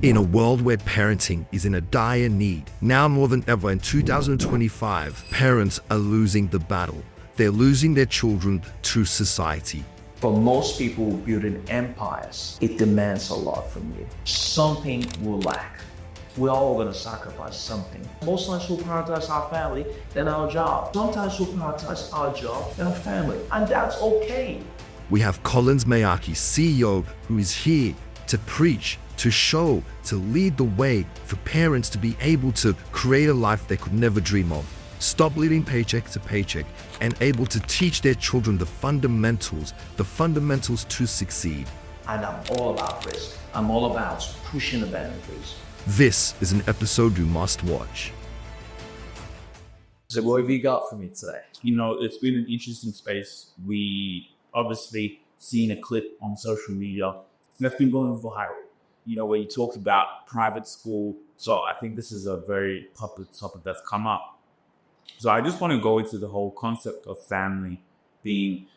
In a world where parenting is in a dire need, now more than ever in 2025, parents are losing the battle. They're losing their children to society. For most people building empires, it demands a lot from you. Something will lack. We're all going to sacrifice something. Most times we'll prioritize our family than our job. Sometimes we'll prioritize our job than our family, and that's okay. We have Collins Mayaki, CEO, who is here to preach, to show, to lead the way for parents to be able to create a life they could never dream of. Stop living paycheck to paycheck and able to teach their children the fundamentals to succeed. And I'm all about risk. I'm all about pushing the boundaries. This is an episode you must watch. So what have you got for me today? It's been an interesting space. We obviously seen a clip on social media that's been going viral, where you talked about private school. So I think this is a very popular topic that's come up. So I just want to go into the whole concept of family being,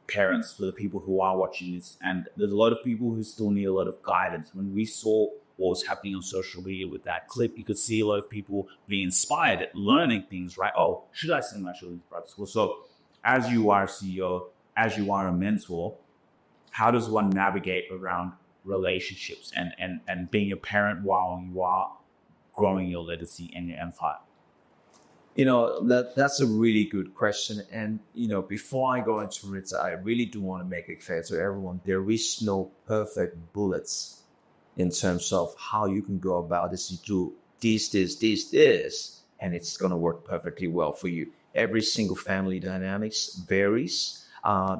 parents for the people who are watching this. And there's a lot of people who still need a lot of guidance. When we saw what was happening on social media with that clip, you could see a lot of people being inspired, learning things, right? Oh, should I send my children to private school? So as you are a CEO, as you are a mentor, how does one navigate around relationships and being a parent while you are growing your legacy and your empire? That's a really good question. And, before I go into it, I really do want to make it clear to everyone, there is no perfect bullets in terms of how you can go about this. You do this, and it's going to work perfectly well for you. Every single family dynamics varies.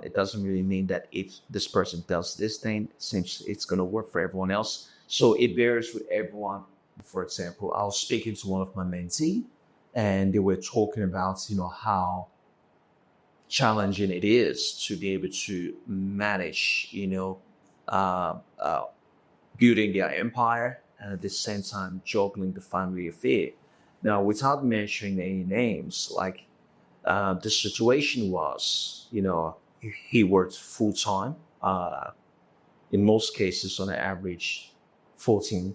It doesn't really mean that if this person does this thing, since it's going to work for everyone else. So it varies with everyone. For example, I was speaking to one of my mentees, and they were talking about, how challenging it is to be able to manage, building their empire and at the same time juggling the family affair. Now, without mentioning any names, like the situation was, he worked full time, in most cases on an average 14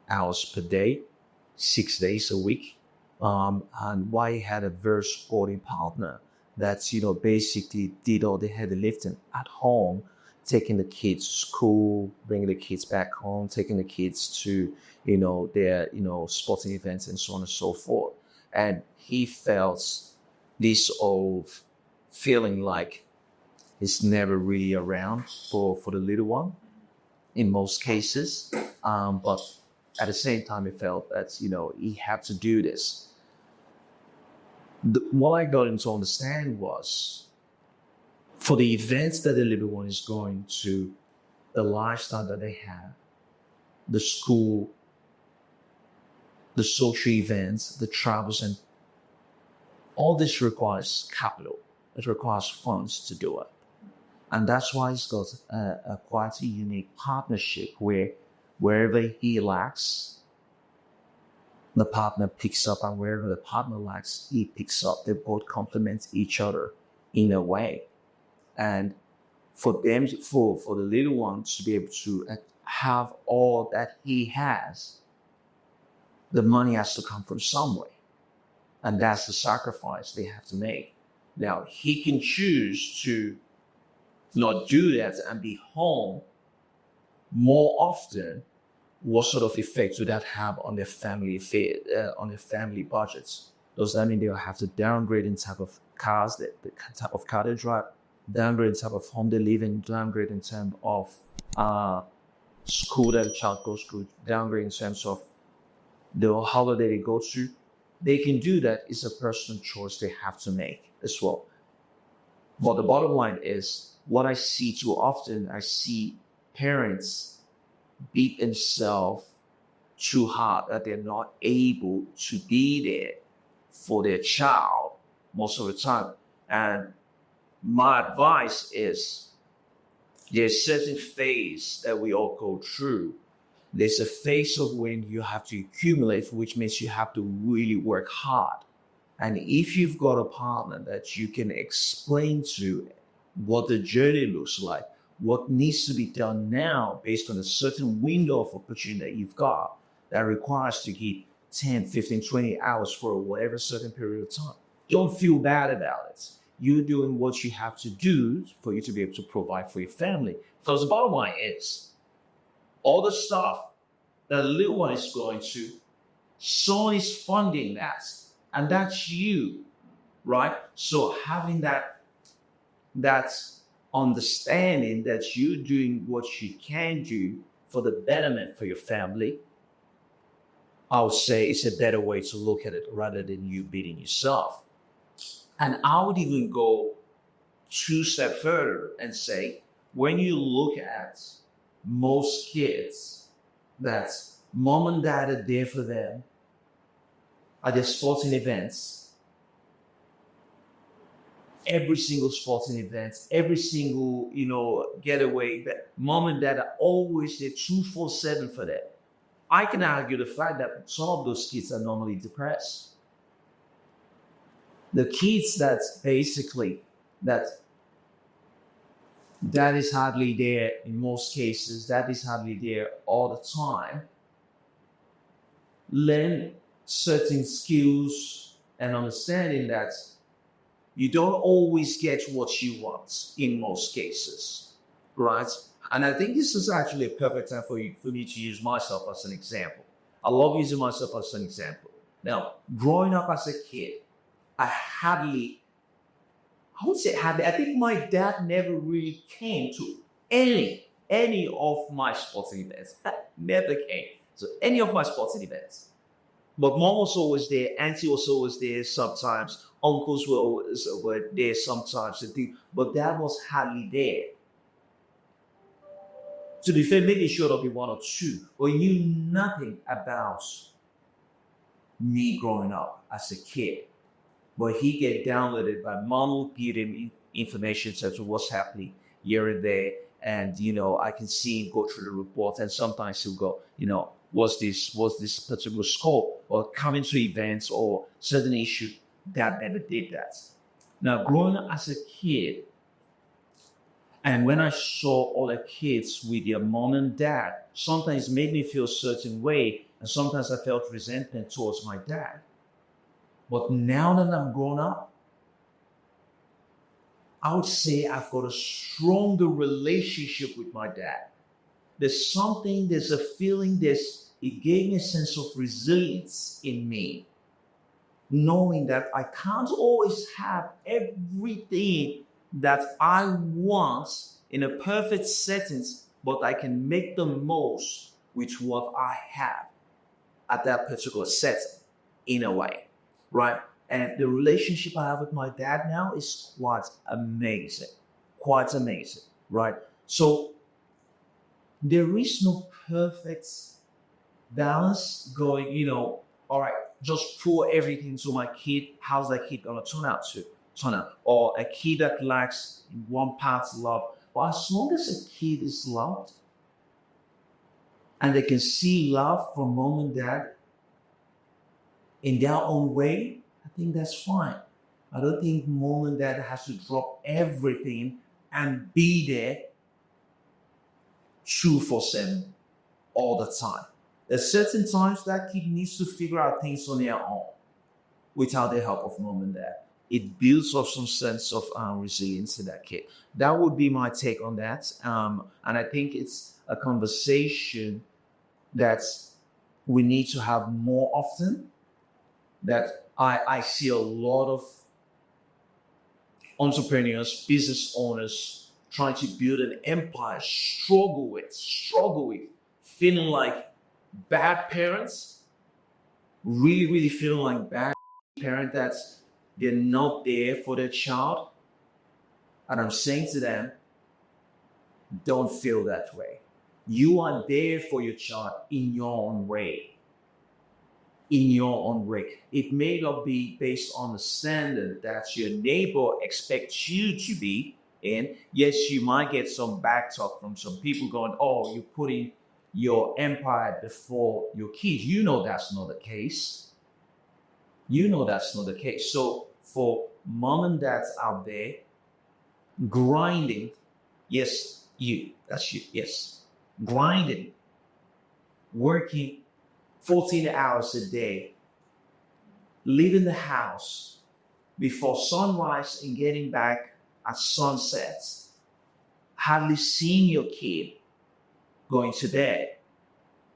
hours per day, 6 days a week. And why he had a very supporting partner that, basically did all the heavy lifting at home, taking the kids to school, bringing the kids back home, taking the kids to, their, sporting events and so on and so forth. And he felt this old feeling like he's never really around for the little one in most cases. But at the same time, he felt that, he had to do this. What I got him to understand was, for the events that the little one is going to, the lifestyle that they have, the school, the social events, the travels, and all this requires capital. It requires funds to do it. And that's why he's got a quite a unique partnership where wherever he lacks, the partner picks up, and wherever the partner lacks, he picks up. They both complement each other in a way. And for them, for the little one to be able to have all that he has, the money has to come from somewhere. And that's the sacrifice they have to make. Now, he can choose to not do that and be home more often. What sort of effect would that have on their family on their family budgets? Does that mean they'll have to downgrade in type of cars, the type of car they drive, downgrade in type of home they live in, downgrade in terms of school that the child goes to, downgrade in terms of the holiday they go to? They can do that. It's a personal choice they have to make as well. But the bottom line is, what I see too often, I see parents beat themselves too hard that they're not able to be there for their child most of the time. And my advice is, there's certain phase that we all go through. There's a phase of when you have to accumulate, which means you have to really work hard. And if you've got a partner that you can explain to what the journey looks like, what needs to be done now based on a certain window of opportunity that you've got that requires to give 10, 15, 20 hours for whatever certain period of time. Don't feel bad about it. You're doing what you have to do for you to be able to provide for your family. Because the bottom line is, all the stuff that the little one is going to, someone is funding that. And that's you, right? So having that understanding that you're doing what you can do for the betterment for your family, I would say it's a better way to look at it rather than you beating yourself. And I would even go 2 steps further and say, when you look at most kids, that mom and dad are there for them at their sporting events, every single sporting event, every single, getaway, that mom and dad are always there 247 for them. I can argue the fact that some of those kids are normally depressed. The kids that's basically that is hardly there in most cases, that is hardly there all the time, learn certain skills and understanding that you don't always get what you want in most cases, right? And I think this is actually a perfect time for me to use myself as an example. I love using myself as an example. Now, growing up as a kid, I would say hardly, I think my dad never really came to any of my sporting events. Never came to any of my sporting events. But mom was always there, auntie was always there sometimes, uncles were there sometimes, but dad was hardly there. To be fair, maybe sure to be 1 or 2, but he knew nothing about me growing up as a kid. But he get downloaded by mom will give him information such as what's happening here and there. And, I can see him go through the report, and sometimes he'll go, was this particular scope or coming to events or certain issue. Dad never did that. Now, growing up as a kid, and when I saw all the kids with their mom and dad, sometimes it made me feel a certain way, and sometimes I felt resentment towards my dad. But now that I'm grown up, I would say I've got a stronger relationship with my dad. There's a feeling, it gave me a sense of resilience in me, knowing that I can't always have everything that I want in a perfect setting, but I can make the most with what I have at that particular setting, in a way, right? And the relationship I have with my dad now is quite amazing, right? So there is no perfect balance going, all right, just pour everything to my kid. How's that kid gonna turn out? Or a kid that lacks in one part love. But as long as a kid is loved and they can see love from mom and dad in their own way, I think that's fine. I don't think mom and dad has to drop everything and be there 247 all the time. There's certain times that kid needs to figure out things on their own without the help of mom and dad. It builds up some sense of resilience in that kid. That would be my take on that. And I think it's a conversation that we need to have more often, that I see a lot of entrepreneurs, business owners trying to build an empire struggle with, feeling like bad parents, really feeling like bad parent that they're not there for their child. And I'm saying to them, don't feel that way. You are there for your child in your own way. It may not be based on the standard that your neighbor expects you to be in. Yes, you might get some back talk from some people going, oh, you're putting your empire before your kids. You know that's not the case. So for mom and dads out there grinding, yes, That's you, yes. Grinding, working 14 hours a day, leaving the house before sunrise and getting back at sunset, hardly seeing your kid, going to bed.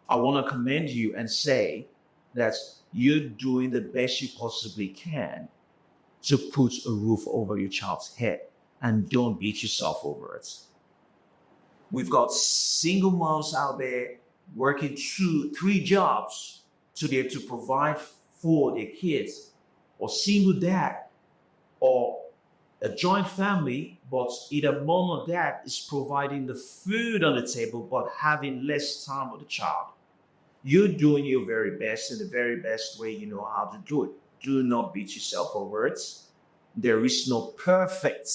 I want to commend you and say that you're doing the best you possibly can to put a roof over your child's head, and don't beat yourself over it. We've got single moms out there working 2-3 jobs to be able to provide for their kids, or single dad, or a joint family, but either mom or dad is providing the food on the table but having less time with the child. You're doing your very best in the very best way you know how to do it. Do not beat yourself over it. There is no perfect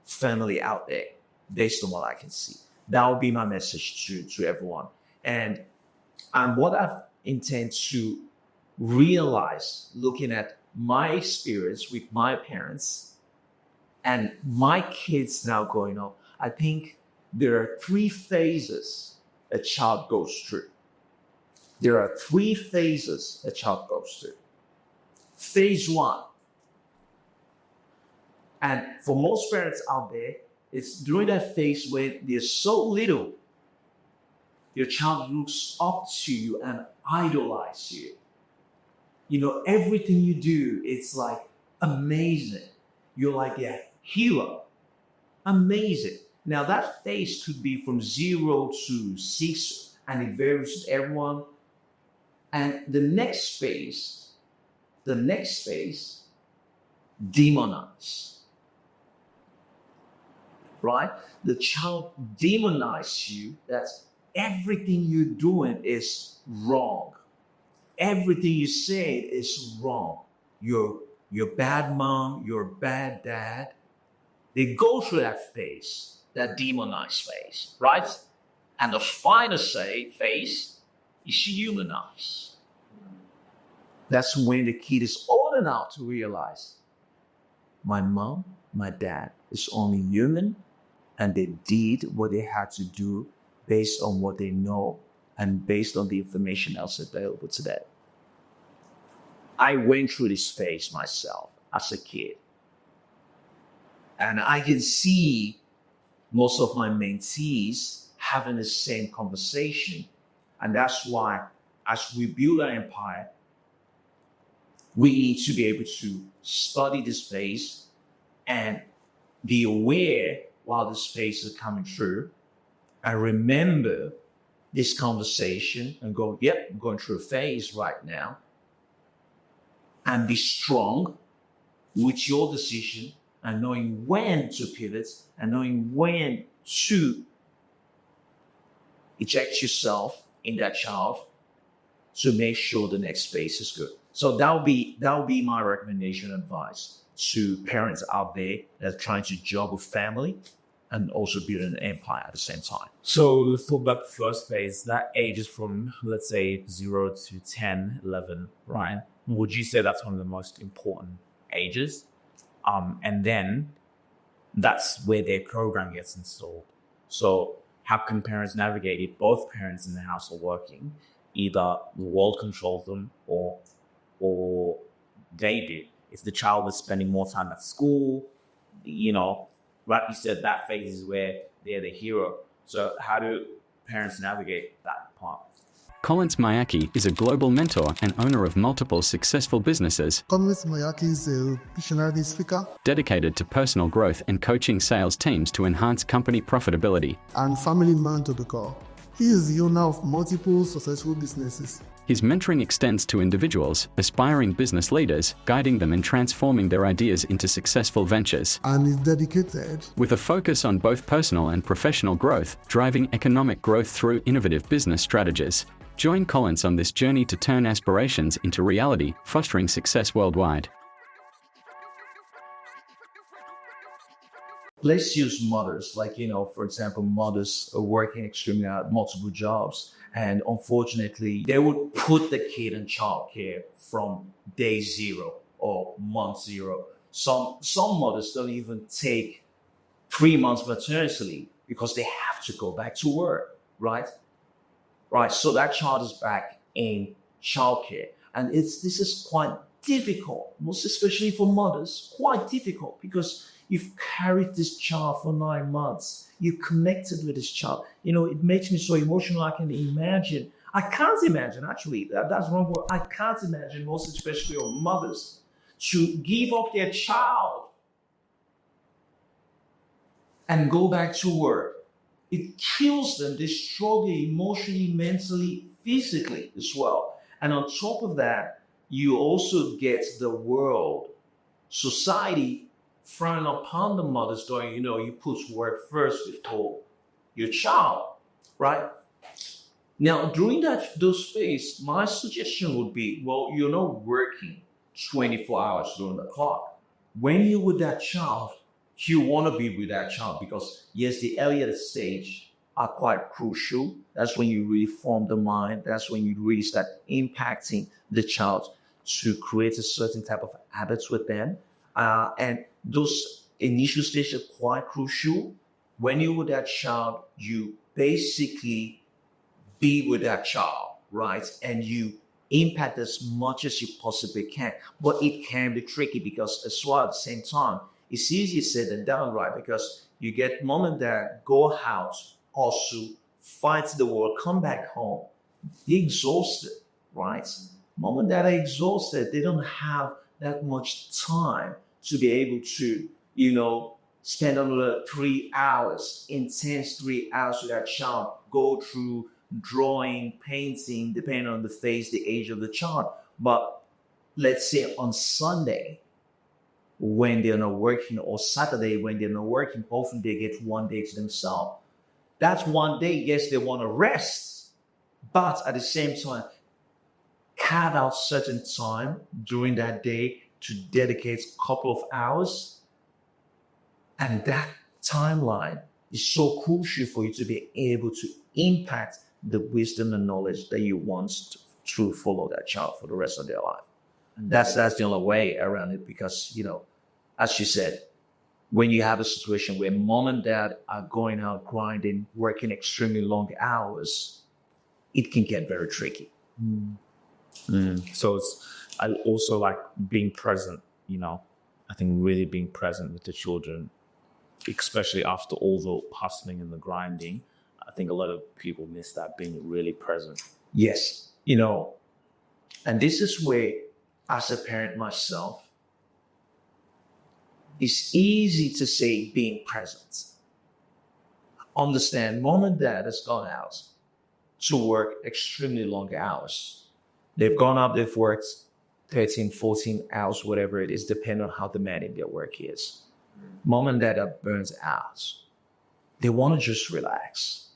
family out there, based on what I can see. That will be my message to everyone. And what I intend to realize, looking at my experience with my parents and my kids now growing up, I think there are 3 phases a child goes through. There are 3 phases a child goes through. Phase 1. And for most parents out there, it's during that phase where they're so little, your child looks up to you and idolizes you. You know, everything you do, it's like amazing. You're like a hero. Amazing. Now that phase could be from 0 to 6, and it varies with everyone. And the next phase, demonize. Right? The child demonizes you, that everything you're doing is wrong. Everything you say is wrong. You're bad mom, you're bad dad. They go through that phase, that demonized phase, right? And the final phase is humanized. That's when the kid is old enough to realize my mom, my dad is only human, and they did what they had to do based on what they know and based on the information else available to them. I went through this phase myself as a kid. And I can see most of my mentees having the same conversation. And that's why, as we build our empire, we need to be able to study this phase and be aware while this phase is coming through. I remember this conversation and go, yep, I'm going through a phase right now. And be strong with your decision and knowing when to pivot and knowing when to eject yourself in that child to make sure the next phase is good. So that'll be my recommendation and advice to parents out there that are trying to juggle family and also build an empire at the same time. So let's talk about the first phase. That age is from, let's say, 0 to 10, 11, right? Would you say that's one of the most important ages? And then that's where their program gets installed. So how can parents navigate it? Both parents in the house are working. Either the world controls them or they do. If the child is spending more time at school, you know, like you said, that phase is where they're the hero. So how do parents navigate that part? Collins Mayaki is a global mentor and owner of multiple successful businesses. Collins Mayaki is a visionary speaker Dedicated to personal growth and coaching sales teams to enhance company profitability. and family man to the core. He is the owner of multiple successful businesses. His mentoring extends to individuals, aspiring business leaders, guiding them in transforming their ideas into successful ventures. And is dedicated With a focus on both personal and professional growth, driving economic growth through innovative business strategies. Join Collins on this journey to turn aspirations into reality, fostering success worldwide. Let's use mothers, like, for example, mothers are working extremely hard, multiple jobs. And unfortunately, they would put the kid in childcare from day 0 or month 0. Some mothers don't even take 3 months maternity leave because they have to go back to work, right? Right. So that child is back in childcare. And this is quite difficult, most especially for mothers, quite difficult because you've carried this child for 9 months. You connected with this child. It makes me so emotional. I can imagine. I can't imagine, actually. That's the wrong word. I can't imagine, most especially on mothers, to give up their child and go back to work. It kills them. They struggle emotionally, mentally, physically as well. And on top of that, you also get the world, society frowning upon the mothers going, you put work first before your child, right? Now, during those phase, my suggestion would be, well, you're not working 24 hours during the clock. When you're with that child, you want to be with that child because, yes, the earlier stage are quite crucial. That's when you really form the mind. That's when you really start impacting the child to create a certain type of habits with them. And those initial stages are quite crucial. When you're with that child, you basically be with that child, right? And you impact as much as you possibly can. But it can be tricky because as well at the same time, it's easier said than done, right? Because you get mom and dad go out, also fight the world, come back home, they're exhausted, right? Mom and dad are exhausted. They don't have that much time to be able to, spend another 3 hours, intense 3 hours with that child, go through drawing, painting, depending on the phase, the age of the child. But let's say on Sunday, when they're not working, or Saturday when they're not working, often they get one day to themselves. That's one day, yes, they want to rest, but at the same time, carve out certain time during that day to dedicate a couple of hours. And that timeline is so crucial for you to be able to impact the wisdom and knowledge that you want to follow that child for the rest of their life. And that's the only way around it because, as you said, when you have a situation where mom and dad are going out grinding, working extremely long hours, it can get very tricky. So I also like being present, I think really being present with the children, especially after all the hustling and the grinding. I think a lot of people miss that, being really present. Yes, and this is where, as a parent myself, it's easy to say being present. Understand, mom and dad has gone out to work extremely long hours. They've gone out, they've worked 13, 14 hours, whatever it is, depending on how demanding their work is. Mom and dad are burnt out. They want to just relax.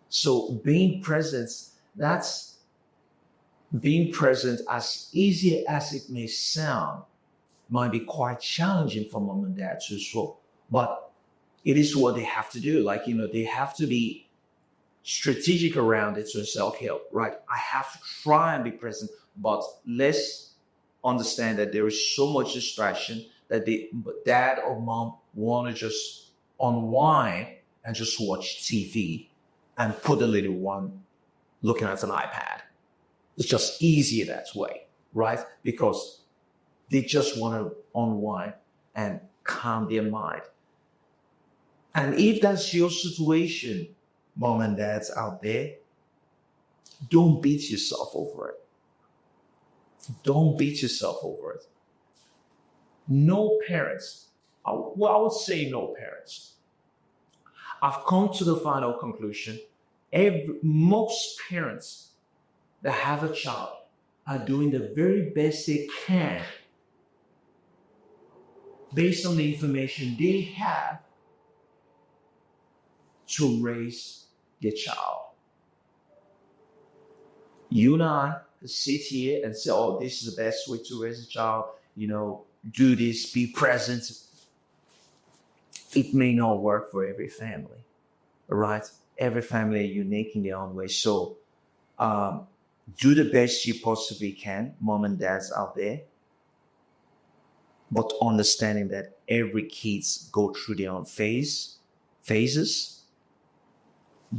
So being present, being present, as easy as it may sound, might be quite challenging for mom and dad to show. But it is what they have to do. They have to be strategic around it to say, okay, right, I have to try and be present, but let's understand that there is so much distraction that dad or mom want to just unwind and just watch TV and put the little one looking at an iPad. It's just easier that way, right? Because they just want to unwind and calm their mind. And if that's your situation, mom and dads out there, don't beat yourself over it. Don't beat yourself over it. No parents, I would say no parents. I've come to the final conclusion. Most parents that have a child are doing the very best they can based on the information they have to raise their child. You and I sit here and say, oh, this is the best way to raise a child, do this, be present. It may not work for every family, right? Every family are unique in their own way. So do the best you possibly can, mom and dads out there. but understanding that every kids go through their own phases,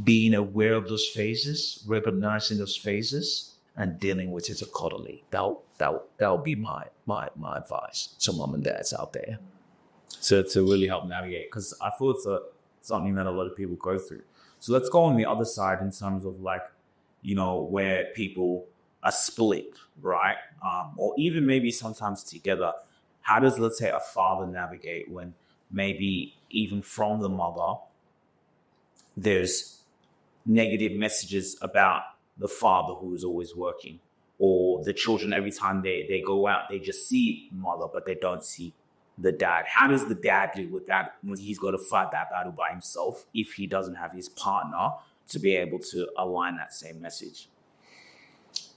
being aware of those phases, recognizing those phases, and dealing with it accordingly. That'll be my advice to mom and dads out there. To really help navigate, because I feel it's something that a lot of people go through. So let's go on the other side in terms of like, where people are split, right? Or even maybe sometimes together. How does, let's say, a father navigate when maybe even from the mother, there's negative messages about the father who is always working, or the children, every time they go out, they just see mother, but they don't see the dad. How does the dad deal with that when he's got to fight that battle by himself if he doesn't have his partner to be able to align that same message?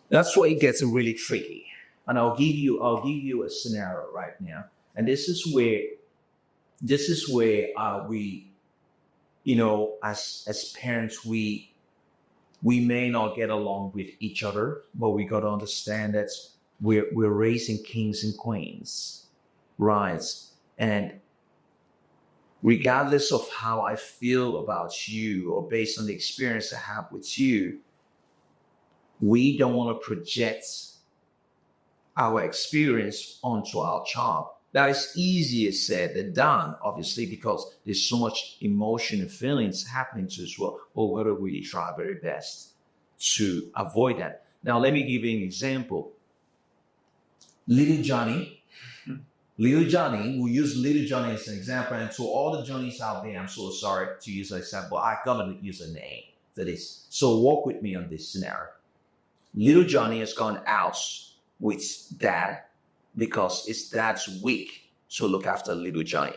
That's where it gets really tricky. And I'll give you a scenario right now. And this is where we, as parents, we may not get along with each other, but we got to understand that we're raising kings and queens, right? And regardless of how I feel about you, or based on the experience I have with you, we don't want to project our experience onto our child. That is easier said than done, obviously, because there's so much emotion and feelings happening to us. Well, we got to really try our very best to avoid that. Now, let me give you an example. Little Johnny, we'll use little Johnny as an example. And to all the Johnnies out there, I'm so sorry to use an example. I gotta use a name for this. So walk with me on this scenario. Little Johnny has gone out with dad because his dad's weak to look after little Johnny.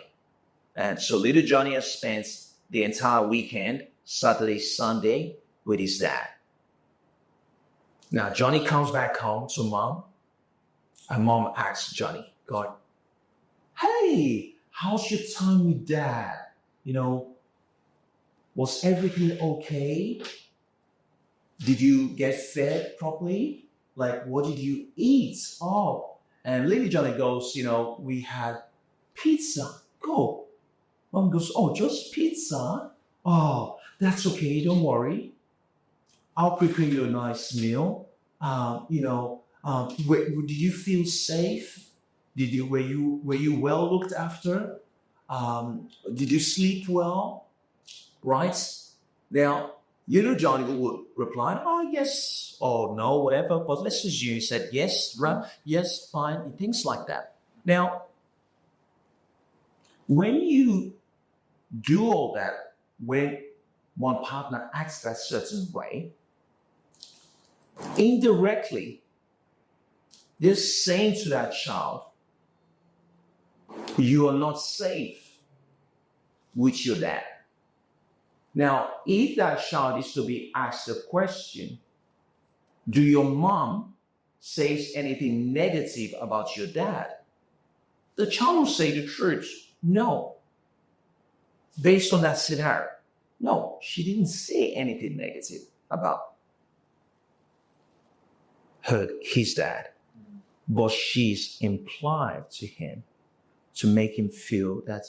And so little Johnny has spent the entire weekend, Saturday, Sunday, with his dad. Now, Johnny comes back home to mom, and mom asks Johnny, God, hey, how's your time with dad? Was everything okay? Did you get fed properly? Like, what did you eat? Oh, and little Johnny goes, we had pizza. Go. Mom goes, oh, just pizza? Oh, that's okay. Don't worry. I'll prepare you a nice meal. Did you feel safe? Were you well looked after? Did you sleep well? Right? Now, Johnny would reply, oh, yes, or no, whatever. But let's assume he said yes, right? Yes, fine, things like that. Now, when you do all that, when one partner acts that certain way, indirectly, they're saying to that child, you are not safe with your dad. Now, if that child is to be asked a question, do your mom say anything negative about your dad? The child will say the truth. No. Based on that scenario, no, she didn't say anything negative about his dad. But she's implied to him to make him feel that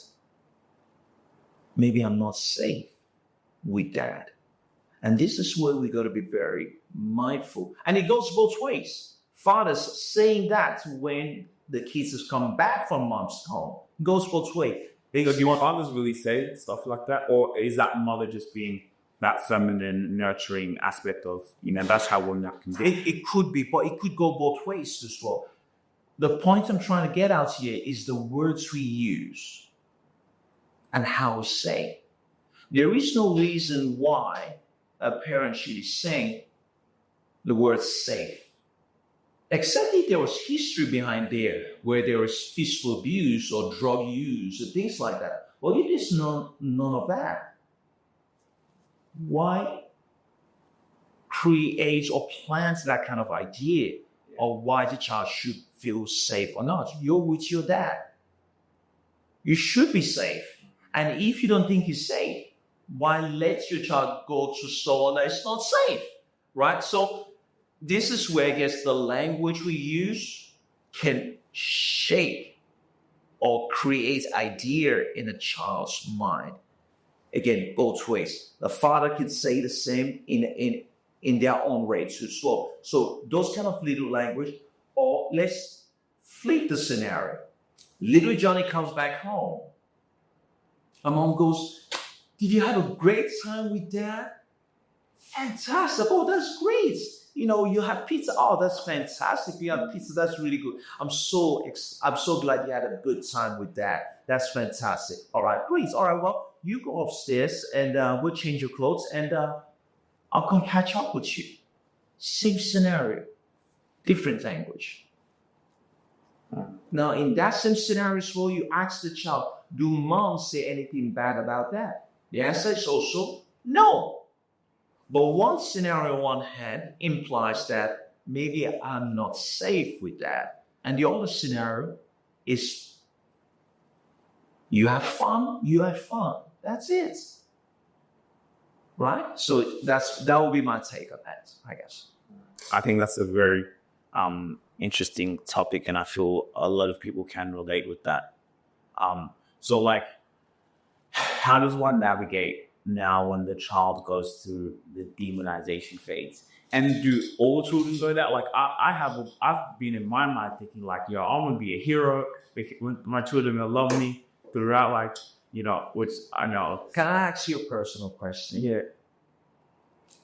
maybe I'm not safe with dad. And this is where we got to be very mindful. And it goes both ways. Fathers saying that when the kids has come back from mom's home. It goes both ways. Do you want fathers really say stuff like that? Or is that mother just being that feminine, nurturing aspect of, that's how one can be? It could be, but it could go both ways as well. The point I'm trying to get out here is the words we use and how we say. There is no reason why a parent should be saying the word safe, except if there was history behind there, where there was physical abuse or drug use or things like that. Well, if there's none of that, why create or plant that kind of idea of why the child should feel safe or not? You're with your dad. You should be safe. And if you don't think he's safe, why let your child go to someone that is not safe, right? So this is where I guess the language we use can shape or create idea in a child's mind. Again, both ways. The father can say the same in their own way too. So those kind of little language, or let's flip the scenario. Little Johnny comes back home. My mom goes, "Did you have a great time with dad?" "Fantastic. Oh, that's great. You had pizza. Oh, that's fantastic. You had pizza. That's really good. I'm so glad you had a good time with dad. That's fantastic. All right, great. All right, well, you go upstairs and we'll change your clothes and I'll come catch up with you." Same scenario, different language. Now, in that same scenario as well, you ask the child, "Do mom say anything bad about that?" The answer is also no. But one scenario on one hand implies that maybe I'm not safe with that. And the other scenario is you have fun. That's it. Right? So that would be my take on that, I guess. I think that's a very interesting topic, and I feel a lot of people can relate with that. So like, how does one navigate now when the child goes through the demonization phase? And do all children go that? Like I've been in my mind thinking like, I'm gonna be a hero. My children will love me throughout, like, which I know. Can I ask you a personal question? Yeah.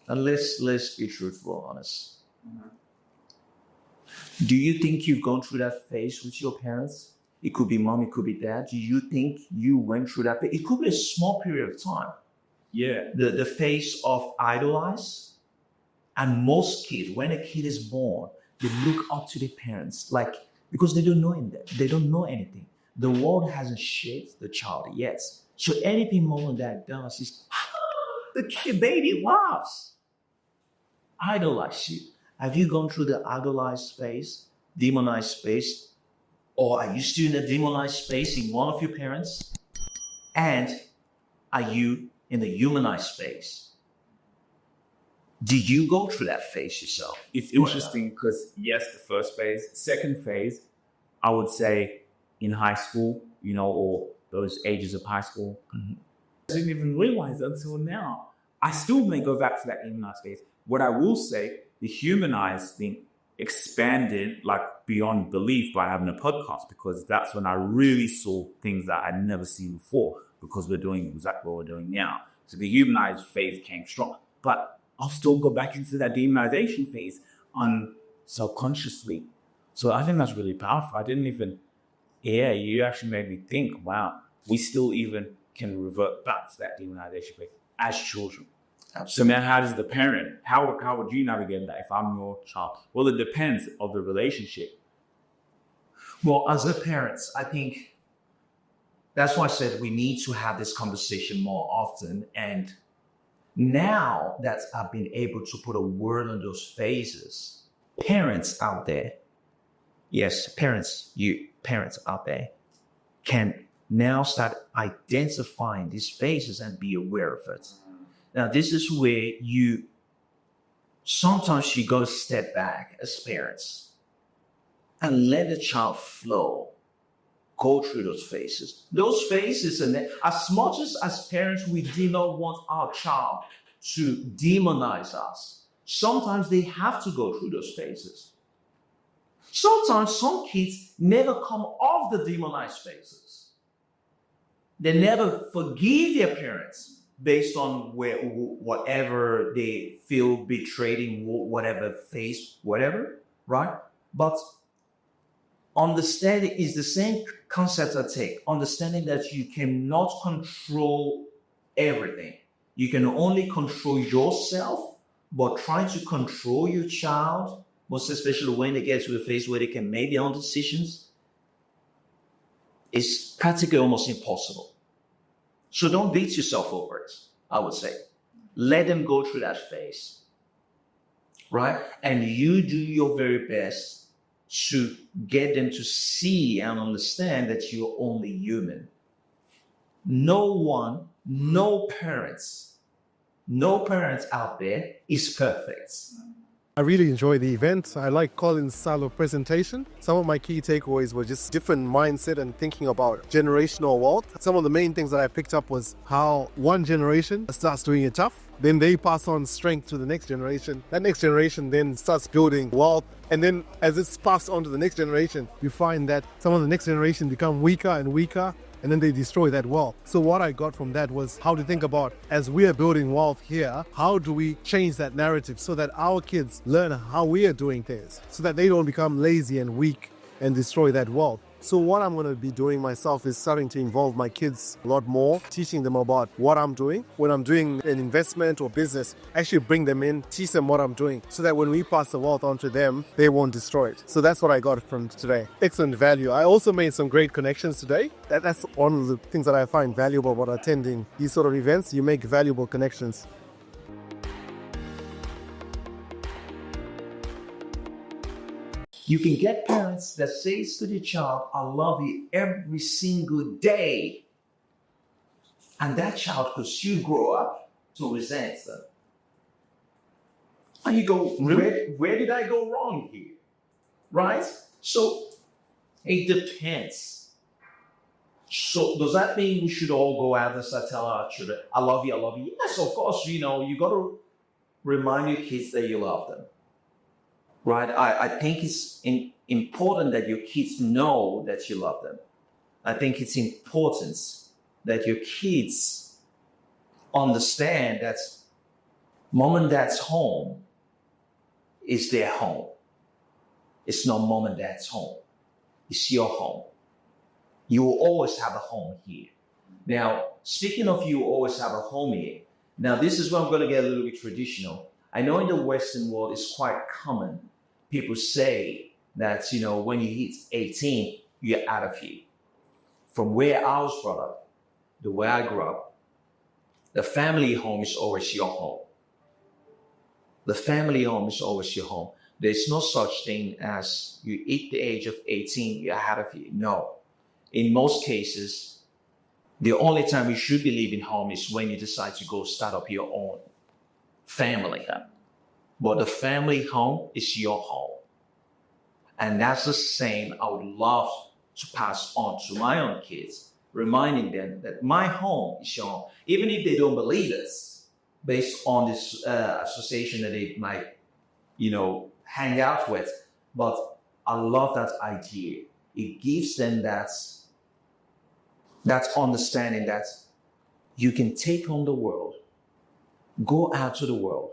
And let's be truthful, honest. Do you think you've gone through that phase with your parents? It could be mom, it could be dad. Do you think you went through that phase? It could be a small period of time. Yeah. The phase of idolize. And most kids, when a kid is born, they look up to their parents, because they don't know anything. The world hasn't shaped the child yet. So anything mom and dad does is, the kid baby laughs. Idolize you. Have you gone through the idolized phase, demonized phase? Or are you still in the demonized phase in one of your parents? And are you in the humanized phase? Do you go through that phase yourself? It's interesting because yes, the first phase. Second phase, I would say in high school, or those ages of high school. Mm-hmm. I didn't even realize until now. I still may go back to that humanized phase. What I will say, the humanized thing expanded like beyond belief by having a podcast, because that's when I really saw things that I'd never seen before, because we're doing exactly what we're doing now. So the humanized phase came strong, but I'll still go back into that demonization phase subconsciously. So I think that's really powerful. I didn't even, you actually made me think, wow, we still even can revert back to that demonization phase as children. Absolutely. So now how does the parent, how would you navigate that if I'm your child? Well, it depends on the relationship. Well, as a parent, I think that's why I said we need to have this conversation more often. And now that I've been able to put a word on those phases, parents out there, yes, you parents out there can now start identifying these phases and be aware of it. Now, this is where sometimes you got to step back as parents and let the child flow, go through those phases. Those phases, and as much as parents, we do not want our child to demonize us. Sometimes they have to go through those phases. Sometimes some kids never come off the demonized phases. They never forgive their parents based on whatever they feel betrayed in whatever phase, whatever, right? But understanding is the same concept I take. Understanding that you cannot control everything. You can only control yourself, but trying to control your child, most especially when they get to a phase where they can make their own decisions, is practically almost impossible. So don't beat yourself over it, I would say. Let them go through that phase, right? And you do your very best to get them to see and understand that you're only human. No parents out there is perfect. I really enjoyed the event. I like Collins' style of presentation. Some of my key takeaways were just different mindset and thinking about generational wealth. Some of the main things that I picked up was how one generation starts doing it tough. Then they pass on strength to the next generation. That next generation then starts building wealth. And then as it's passed on to the next generation, you find that some of the next generation become weaker and weaker, and then they destroy that wealth. So what I got from that was how to think about, as we are building wealth here, how do we change that narrative so that our kids learn how we are doing things, so that they don't become lazy and weak and destroy that wealth. So what I'm going to be doing myself is starting to involve my kids a lot more, teaching them about what I'm doing. When I'm doing an investment or business, actually bring them in, teach them what I'm doing, so that when we pass the wealth on to them, they won't destroy it. So that's what I got from today. Excellent value. I also made some great connections today. That's one of the things that I find valuable about attending these sort of events. You make valuable connections. You can get parents that says to the child, I love you every single day. And that child could soon grow up to resent them. And you go, where did I go wrong here? Right? So it depends. So does that mean we should all go out and start telling our children, I love you, I love you? Yes, of course, you got to remind your kids that you love them. Right? I think it's important that your kids know that you love them. I think it's important that your kids understand that mom and dad's home is their home. It's not mom and dad's home. It's your home. You will always have a home here. Now, speaking of you always have a home here, now this is where I'm going to get a little bit traditional. I know in the Western world it's quite common. People say that, when you hit 18, you're out of here. From where I was brought up, the way I grew up, the family home is always your home. The family home is always your home. There's no such thing as you hit the age of 18, you're out of here. No. In most cases, the only time you should be leaving home is when you decide to go start up your own family. But the family home is your home. And that's the same I would love to pass on to my own kids, reminding them that my home is your home. Even if they don't believe it, based on this association that they might, hang out with. But I love that idea. It gives them that understanding that you can take on the world, go out to the world.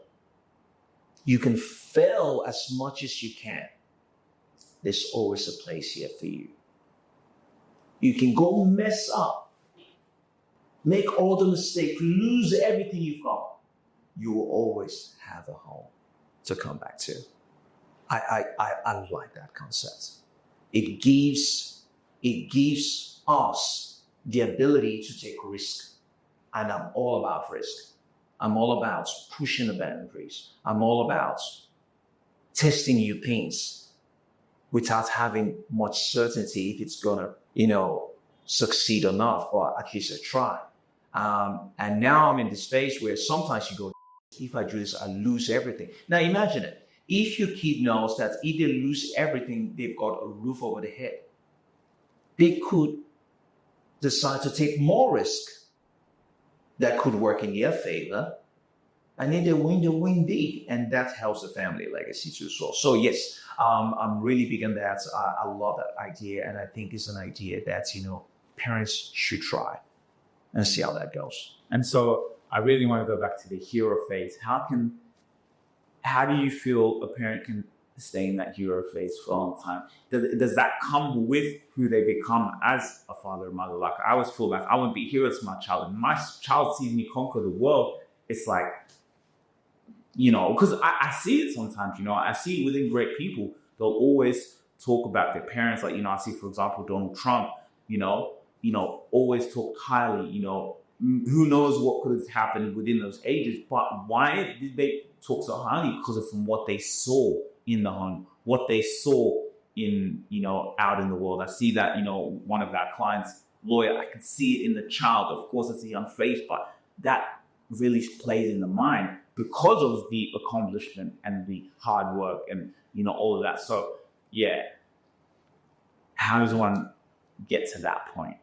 You can fail as much as you can. There's always a place here for you. You can go mess up, make all the mistakes, lose everything you've got. You will always have a home to come back to. I like that concept. It gives us the ability to take risk. And I'm all about risk. I'm all about pushing the boundaries. I'm all about testing new things without having much certainty if it's gonna, succeed or not, or at least a try. And now I'm in this phase where sometimes you go, if I do this, I lose everything. Now imagine it. If your kid knows that if they lose everything, they've got a roof over their head, they could decide to take more risk that could work in their favor, and then they win big, and that helps the family legacy too. So yes, I'm really big on that. I love that idea, and I think it's an idea that parents should try and see how that goes. And so I really want to go back to the hero phase. How do you feel a parent can stay in that hero phase for a long time? Does that come with who they become as a father or mother? Like I always feel like I want to be hero to my child. And my child sees me conquer the world. It's like, because I see it sometimes, I see it within great people. They'll always talk about their parents. Like, I see, for example, Donald Trump, always talked highly, who knows what could have happened within those ages. But why did they talk so highly? Because of from what they saw in the home, what they saw in, out in the world. I see that, one of our clients, lawyer, I can see it in the child. Of course, I see it on face, but that really plays in the mind. because of the accomplishment and the hard work and, all of that. So, yeah, how does one get to that point?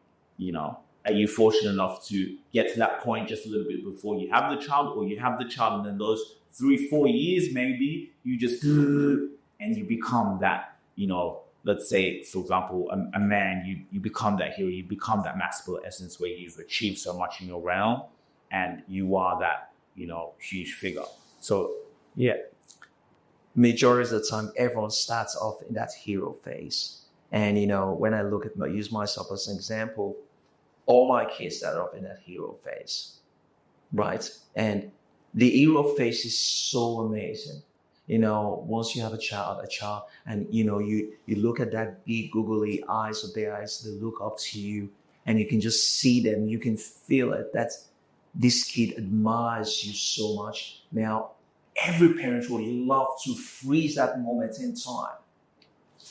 Are you fortunate enough to get to that point just a little bit before you have the child, or you have the child and then those 3-4 years maybe you just and you become that, let's say, for example, a man, you become that hero, you become that masculine essence where you've achieved so much in your realm and you are that, huge figure. So, yeah. Majority of the time, everyone starts off in that hero phase. And, when I use myself as an example, all my kids started off in that hero phase, right? And the hero phase is so amazing. Once you have a child, and, you look at that big googly eyes of their eyes, they look up to you and you can just see them. You can feel it. That this kid admires you so much. Now, every parent would love to freeze that moment in time.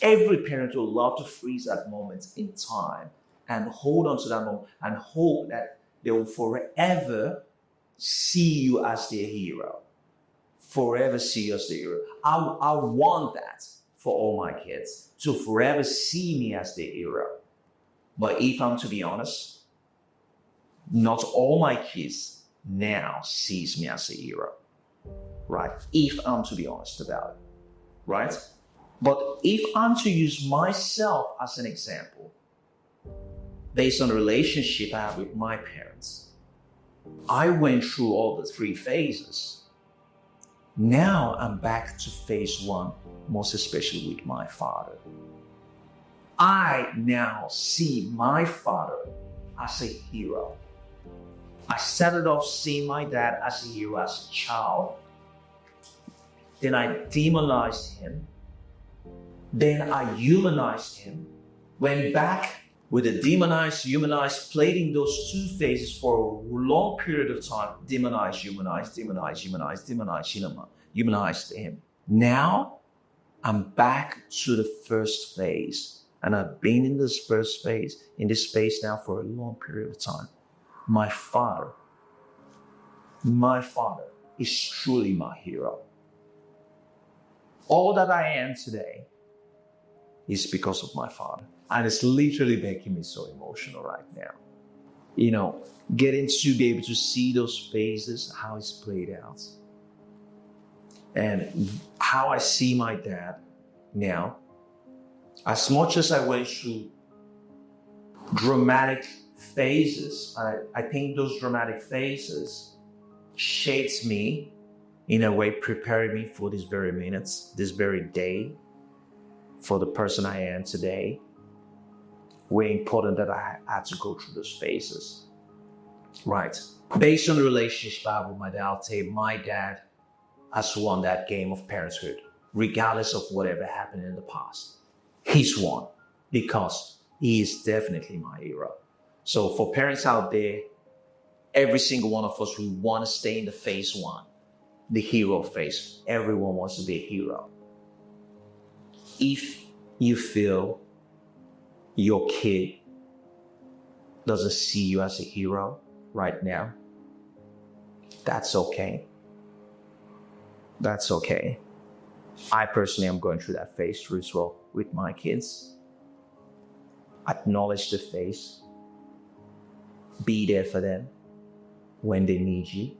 Every parent would love to freeze that moment in time and hold on to that moment and hope that they will forever see you as their hero. Forever see you as the hero. I want that for all my kids, to forever see me as their hero. But if I'm to be honest, not all my kids now sees me as a hero, right? If I'm to be honest about it, right? But if I'm to use myself as an example, based on the relationship I have with my parents, I went through all the 3 phases. Now I'm back to phase 1, most especially with my father. I now see my father as a hero. I started off seeing my dad as a hero as a child. Then I demonized him. Then I humanized him. Went back with the demonized, humanized, played in those 2 phases for a long period of time. Demonized, humanized, demonized, humanized, demonized, humanized him. Now I'm back to the first phase. And I've been in this first phase, in this space now for a long period of time. My father is truly my hero. All that I am today is because of my father. And it's literally making me so emotional right now. Getting to be able to see those phases, how it's played out. And how I see my dad now. As much as I went through dramatic phases, I think those dramatic phases shaped me in a way, preparing me for these very minutes, this very day, for the person I am today. Way important that I had to go through those phases. Right. Based on the relationship I have with my dad, I'll say my dad has won that game of parenthood, regardless of whatever happened in the past. He's won because he is definitely my hero. So for parents out there, every single one of us, we want to stay in the phase 1, the hero phase. Everyone wants to be a hero. If you feel your kid doesn't see you as a hero right now, that's okay. That's okay. I personally am going through that phase through as well with my kids. Acknowledge the phase. Be there for them when they need you.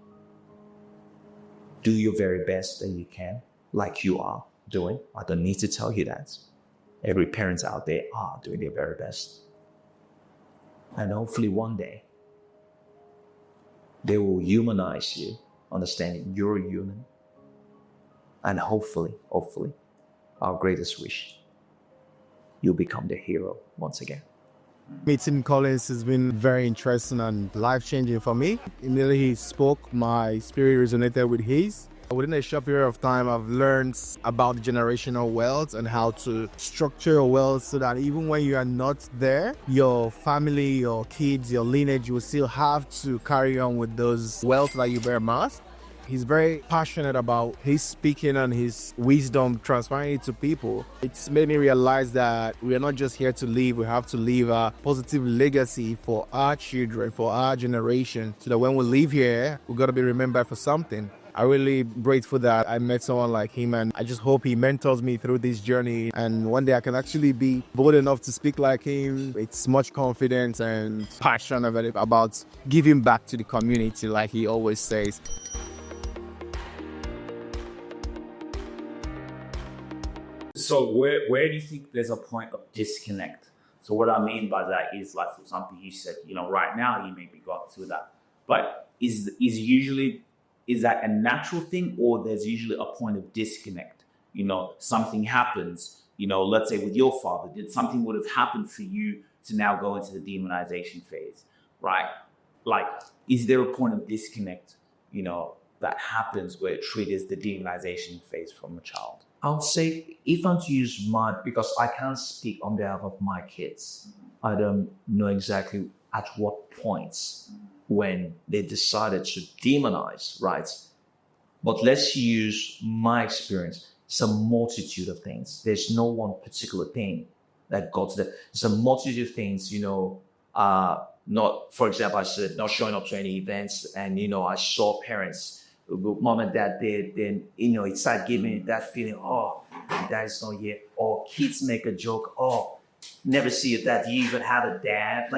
Do your very best that you can, like you are doing. I don't need to tell you that. Every parent out there are doing their very best. And hopefully one day, they will humanize you, understanding you're human. And hopefully, our greatest wish, you'll become the hero once again. Meeting Collins has been very interesting and life-changing for me. Immediately he spoke, my spirit resonated with his. Within a short period of time, I've learned about generational wealth and how to structure your wealth so that even when you are not there, your family, your kids, your lineage will still have to carry on with those wealth that you bear amassed. He's very passionate about his speaking and his wisdom, transferring it to people. It's made me realize that we are not just here to live, we have to leave a positive legacy for our children, for our generation, so that when we leave here, we've got to be remembered for something. I'm really grateful that I met someone like him, and I just hope he mentors me through this journey. And one day I can actually be bold enough to speak like him. It's much confidence and passion about giving back to the community, like he always says. So where do you think there's a point of disconnect? So what I mean by that is, like, for example, you said, right now you maybe got through that, but is that a natural thing, or there's usually a point of disconnect? Something happens, let's say with your father, did something would have happened for you to now go into the demonization phase, right? Like, is there a point of disconnect, that happens where it triggers the demonization phase from a child? I would say, if I'm to use because I can't speak on behalf of my kids, I don't know exactly at what points when they decided to demonize, right? But let's use my experience. It's a multitude of things. There's no one particular thing that got to that. It's a multitude of things, not, for example, I said not showing up to any events, and, I saw parents, mom and dad did, then, it started giving me that feeling, oh, my dad is not here. Or kids make a joke, oh, never see your dad. Do you even have a dad?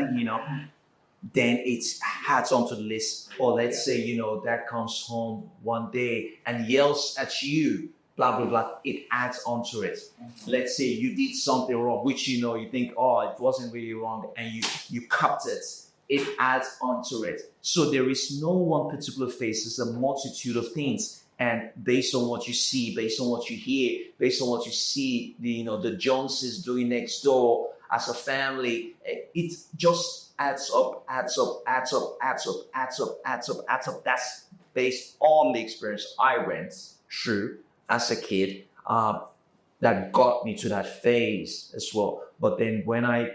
Then it adds onto the list. Or let's say, dad comes home one day and yells at you, blah, blah, blah. It adds onto it. Let's say you did something wrong, which, you think, oh, it wasn't really wrong, and you cut it. It adds onto it. So there is no one particular face. It's a multitude of things. And based on what you see, based on what you hear, based on what you see, the Joneses doing next door as a family, it just adds up. That's based on the experience I went through as a kid, that got me to that phase as well. But then when I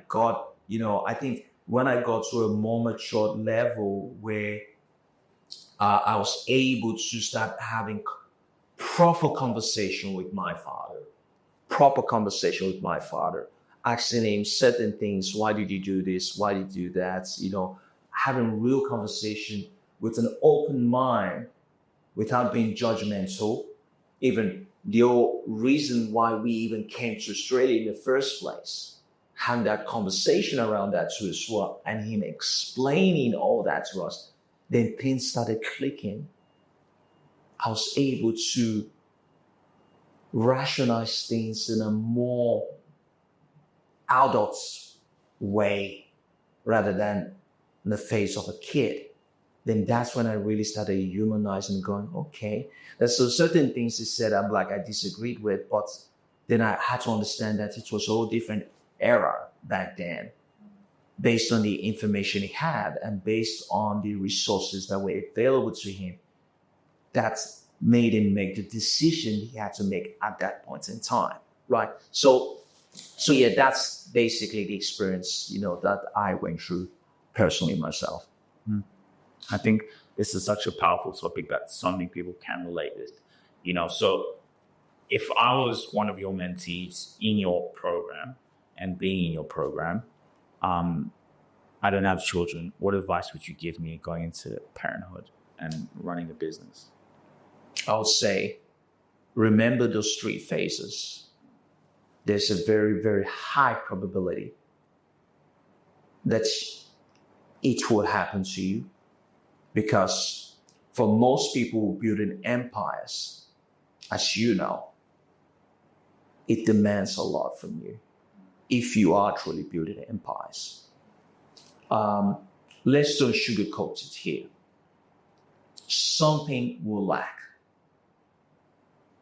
got I think when I got to a more mature level where I was able to start having proper conversation with my father, asking him certain things. Why did you do this? Why did you do that? Having real conversation with an open mind without being judgmental. Even the whole reason why we even came to Australia in the first place. Having that conversation around that too as well, and him explaining all that to us, then things started clicking. I was able to rationalize things in a more adult way rather than in the face of a kid. Then that's when I really started humanizing, going, okay. There's so certain things he said I disagreed with, but then I had to understand that it was a whole different era back then, based on the information he had and based on the resources that were available to him. That made him make the decision he had to make at that point in time, right? So yeah, that's basically the experience, that I went through personally myself. I think this is such a powerful topic that so many people can relate with. So if I was one of your mentees in your program, and being in your program, I don't have children. What advice would you give me going into parenthood and running a business? I would say, remember those 3 phases. There's a very, very high probability that it will happen to you, because for most people building empires, as you know, it demands a lot from you. If you are truly building empires. Let's don't sugarcoat it here. Something will lack.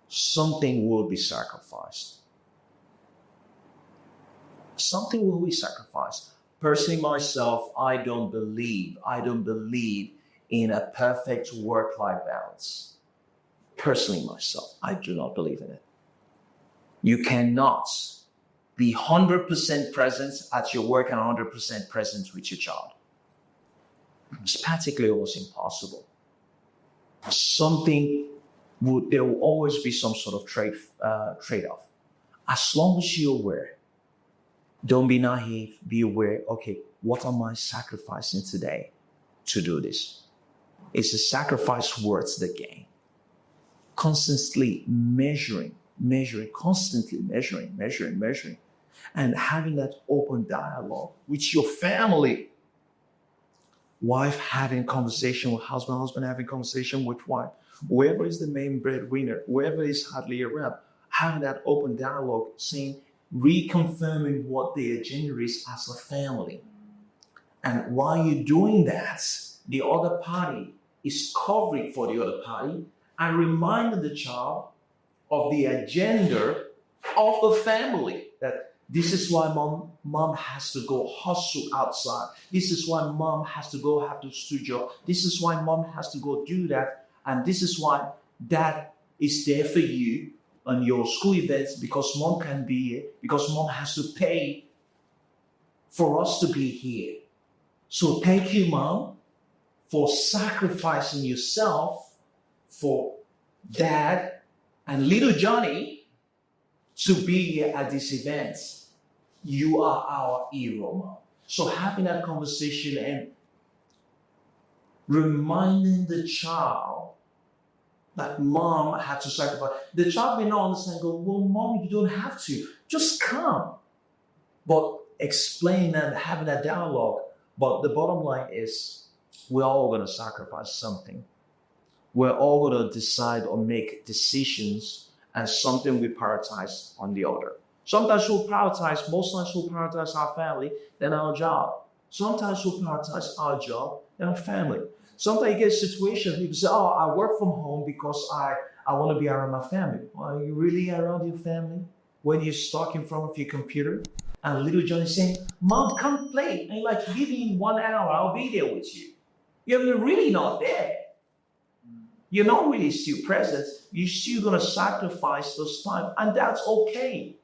Something will be sacrificed. Something will be sacrificed. Personally, myself, I don't believe in a perfect work-life balance. Personally, myself, I do not believe in it. You cannot be 100% present at your work and 100% present with your child. It's practically almost impossible. There will always be some sort of trade-off. As long as you're aware, don't be naive, be aware, okay, what am I sacrificing today to do this? is to sacrifice worth the gain. Constantly constantly measuring, and having that open dialogue with your family. Wife having conversation with husband having conversation with wife, whoever is the main breadwinner, whoever is hardly around, having that open dialogue, saying, reconfirming what the agenda is as a family. And while you're doing that, the other party is covering for the other party and reminding the child of the agenda of the family, that this is why mom has to go hustle outside. This is why mom has to go have to studio. This is why mom has to go do that. And this is why dad is there for you on your school events, because mom can be here, because mom has to pay for us to be here. So thank you, mom, for sacrificing yourself for dad and little Johnny to be here at this event. You are our hero, mom. So having that conversation and reminding the child that mom had to sacrifice. The child may not understand, go, well, mom, you don't have to. Just come. But explain and having that dialogue. But the bottom line is, we're all going to sacrifice something. We're all going to decide or make decisions, and something we prioritize on the other. Sometimes most times we'll prioritize our family than our job. Sometimes we'll prioritize our job than our family. Sometimes you get a situation, people say, oh, I work from home because I want to be around my family. Well, are you really around your family when you're stuck in front of your computer? And little John is saying, mom, come play. And like, give me 1 hour, I'll be there with you. You're really not there. You're not really still present. You're still going to sacrifice those time, and that's okay.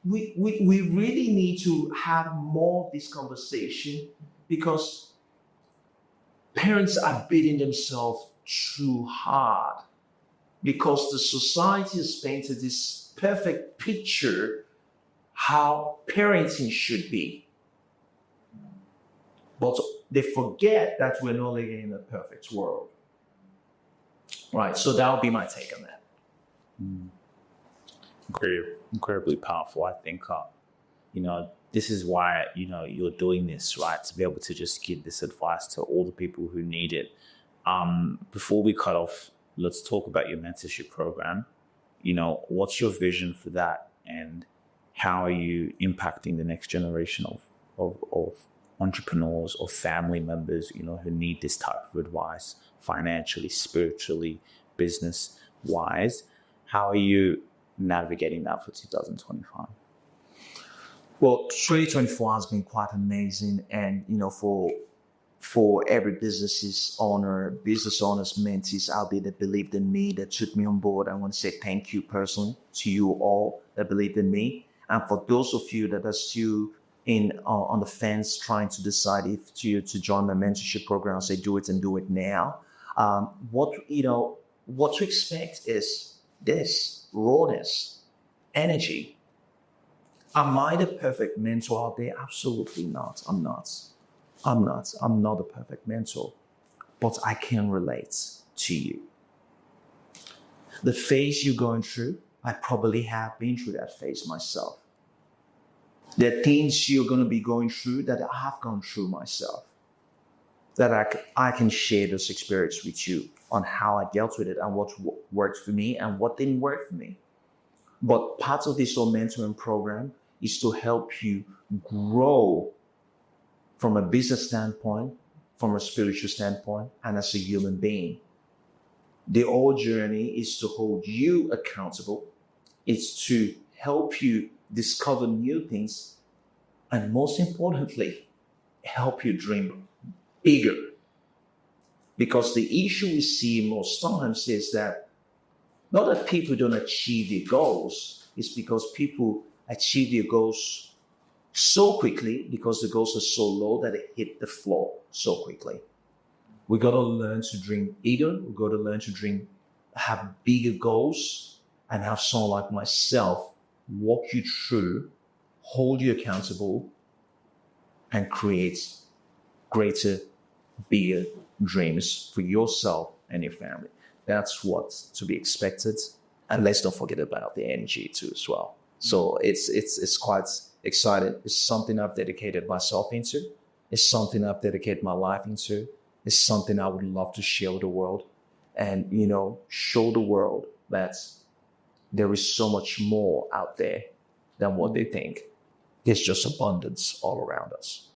We really need to have more of this conversation, because parents are beating themselves too hard because the society has painted this perfect picture how parenting should be. But they forget that we're not living in a perfect world. Right, so that would be my take on that. Incredibly powerful. I think, this is why, you're doing this, right? To be able to just give this advice to all the people who need it. Before we cut off, let's talk about your mentorship program. What's your vision for that, and how are you impacting the next generation of entrepreneurs or family members, who need this type of advice, financially, spiritually, business-wise? How are you navigating that for 2025? Well, 2024 has been quite amazing, and for every business owners, mentees out there that believed in me, that took me on board, I want to say thank you personally to you all that believed in me. And for those of you that are still on the fence trying to decide if to join my mentorship program, I say do it and do it now. What to expect is this rawness, energy. Am I the perfect mentor out there? Absolutely not. I'm not a perfect mentor, but I can relate to you. The phase you're going through, I probably have been through that phase myself. There are things you're going to be going through that I have gone through myself, that I can share those experiences with you on how I dealt with it and what worked for me and what didn't work for me. But part of this whole mentoring program is to help you grow from a business standpoint, from a spiritual standpoint, and as a human being. The whole journey is to hold you accountable. It's to help you discover new things, and most importantly, help you dream bigger. Because the issue we see most times is that not that people don't achieve their goals, it's because people achieve their goals so quickly because the goals are so low that it hit the floor so quickly. We got to learn to dream bigger. We got to learn to have bigger goals, and have someone like myself walk you through, hold you accountable, and create greater bigger dreams for yourself and your family. That's what's to be expected. And let's not forget about the energy too as well. So it's quite exciting. It's something I've dedicated myself into. It's something I've dedicated my life into. It's something I would love to share with the world and, show the world that there is so much more out there than what they think. There's just abundance all around us.